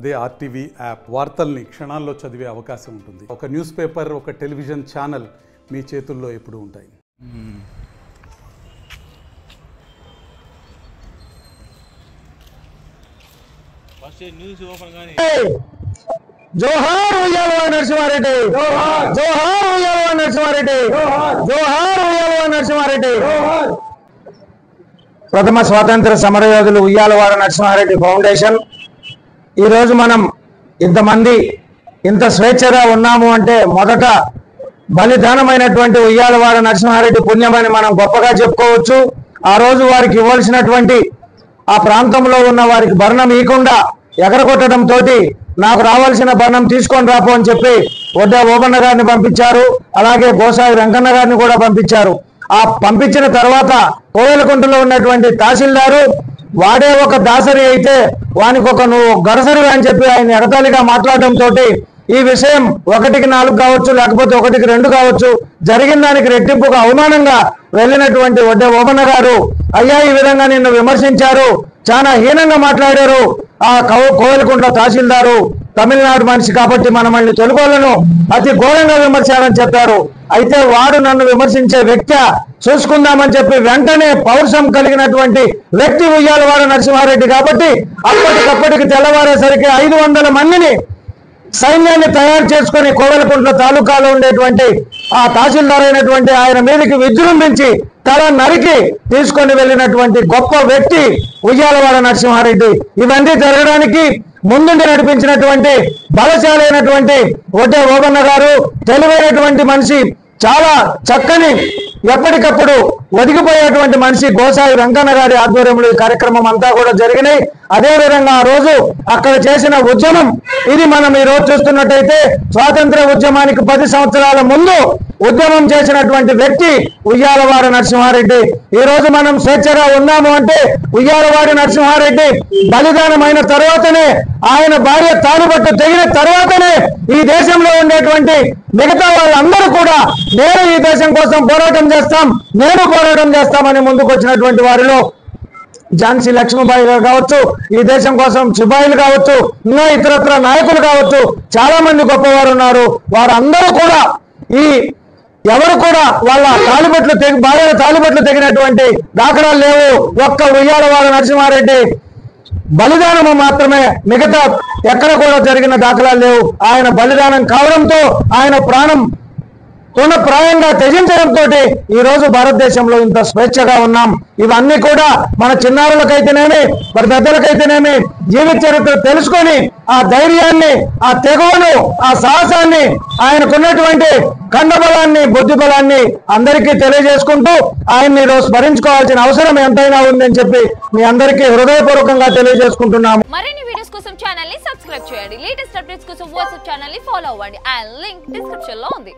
అదే RTV app వార్తల్ని క్షణాల్లో చదివే అవకాశం ఉంటుంది. ఒక న్యూస్ పేపర్, ఒక టెలివిజన్ ఛానల్ మీ చేతుల్లో ఎప్పుడూ ఉంటాయి. జోహార్ ఉయ్యాలవాడ నరసింహారెడ్డి, జోహార్ ఉయ్యాలవాడ నరసింహారెడ్డి, జోహార్ ఉయ్యాలవాడ నరసింహారెడ్డి. ప్రథమ స్వాతంత్ర సమరయోధులు ఉయ్యాలవాడ నరసింహారెడ్డి ఫౌండేషన్. ఈరోజు మనం ఇంతమంది ఇంత స్వేచ్ఛగా ఉన్నాము అంటే మొదట బలిదానమైనటువంటి ఉయ్యాలవాడ నరసింహారెడ్డి పుణ్యమని మనం గొప్పగా చెప్పుకోవచ్చు. ఆ రోజు వారికి ఇవ్వాల్సినటువంటి ఆ ప్రాంతంలో ఉన్న వారికి భరణం ఇవ్వకుండా ఎగరగొట్టడంతో నాకు రావాల్సిన భరణం తీసుకొని రాపో అని చెప్పి వడ్డే ఓబన్న గారిని పంపించారు. అలాగే గోసాయి వెంకన్న గారిని కూడా పంపించారు. ఆ పంపించిన తర్వాత కోవెలకుంటలో ఉన్నటువంటి తహసీల్దారు వాడే ఒక దాసరి అయితే వానికి ఒక నువ్వు గడసరి అని చెప్పి ఆయన ఎగతాళిగా మాట్లాడడంతో ఈ విషయం 1కి 4 కావచ్చు, లేకపోతే 1కి 2 కావచ్చు, జరిగిన దానికి రెట్టింపుగా అవమానంగా వెళ్ళినటువంటి వడ్డే ఓబన్న గారు, అయ్యా ఈ విధంగా నిన్ను విమర్శించారు, చాలా హీనంగా మాట్లాడారు ఆ కోవెలకుంట్ల తహసీల్దారు, తమిళనాడు మనిషి కాబట్టి మనల్ని తెలుగులను అతి ఘోరంగా విమర్శాలని చెప్పారు. అయితే వాడు నన్ను విమర్శించే వ్యక్తి చూసుకుందామని చెప్పి వెంటనే పౌరుషం కలిగినటువంటి వ్యక్తి ఉయ్యాలవాడ నరసింహారెడ్డి కాబట్టి అప్పటికప్పటికి తెల్లవారేసరికి 500 మందిని సైన్యాన్ని తయారు చేసుకుని కోవెలకుంట్ల తాలూకాలో ఉండేటువంటి ఆ తహసీల్దార్ అయినటువంటి ఆయన మీదకి విజృంభించి తల నరికి తీసుకొని వెళ్ళినటువంటి గొప్ప వ్యక్తి ఉయ్యాలవాడ నరసింహారెడ్డి. ఇవన్నీ జరగడానికి ముందుండి నడిపించినటువంటి బలశాలి అయినటువంటి వడ్డే ఓబన్న గారు, తెలివైనటువంటి మనిషి, చాలా చక్కని ఎప్పటికప్పుడు ఒదిగిపోయేటువంటి మనిషి గోసాయి వెంకన్న గారి ఆధ్వర్యంలో ఈ కార్యక్రమం అంతా కూడా జరిగినాయి. అదేవిధంగా ఆ రోజు అక్కడ చేసిన ఉద్యమం ఇది మనం ఈ రోజు చూస్తున్నట్టయితే స్వాతంత్ర ఉద్యమానికి 10 సంవత్సరాల ముందు ఉద్యమం చేసినటువంటి వ్యక్తి ఉయ్యాలవాడ నరసింహారెడ్డి. ఈ రోజు మనం స్వేచ్ఛగా ఉన్నాము అంటే ఉయ్యాలవాడ నరసింహారెడ్డి బలిదానమైన తర్వాతనే, ఆయన భార్య తాలుబట్టు తెగిన తర్వాతనే ఈ దేశంలో ఉండేటువంటి మిగతా వాళ్ళందరూ కూడా నేను ఈ దేశం కోసం పోరాటం చేస్తాం, నేను పోరాటం చేస్తామని ముందుకు వచ్చినటువంటి వారిలో ఝాన్సీ లక్ష్మీబాయి గారు కావచ్చు, ఈ దేశం కోసం సిపాయిలు కావచ్చు, ఇంకా ఇతరత్ర నాయకులు కావచ్చు, చాలా మంది గొప్పవారు ఉన్నారు. వారందరూ కూడా ఎవరు కూడా వాళ్ళ భార్యల తాలిబట్లు తెగినటువంటి దాఖలాలు లేవు. ఒక్క ఉయ్యాలవాడ నరసింహారెడ్డి బలిదానము మాత్రమే, మిగతా ఎక్కడ కూడా జరిగిన దాఖలాలు లేవు. ఆయన బలిదానం కావడంతో ఆయన ప్రాణం ప్రాయంగా త్యజించడంతో ఈ రోజు భారతదేశంలో ఇంత స్వేచ్ఛగా ఉన్నాం. ఇవన్నీ కూడా మన చిన్నారులకైతేనేమి, మరి పెద్దలకైతేనేమి జీవిత చరిత్ర తెలుసుకొని ఆ ధైర్యాన్ని, ఆ తెగువను, ఆ సాహసాన్ని, ఆయనకున్నటువంటి కండబలాన్ని, బుద్ధి బలాన్ని అందరికీ తెలియజేసుకుంటూ ఆయన్ని ఈరోజు స్మరించుకోవాల్సిన అవసరం ఎంతైనా ఉందని చెప్పి మీ అందరికీ హృదయపూర్వకంగా తెలియజేసుకుంటున్నాము. మరిన్ని వీడియోస్ కోసం ఛానల్ ని సబ్స్క్రైబ్ చేయండి. లేటెస్ట్ అప్డేట్స్ కోసం వాట్సాప్ ఛానల్ ని ఫాలో అవ్వండి. ఆ లింక్ డిస్క్రిప్షన్ లో ఉంది.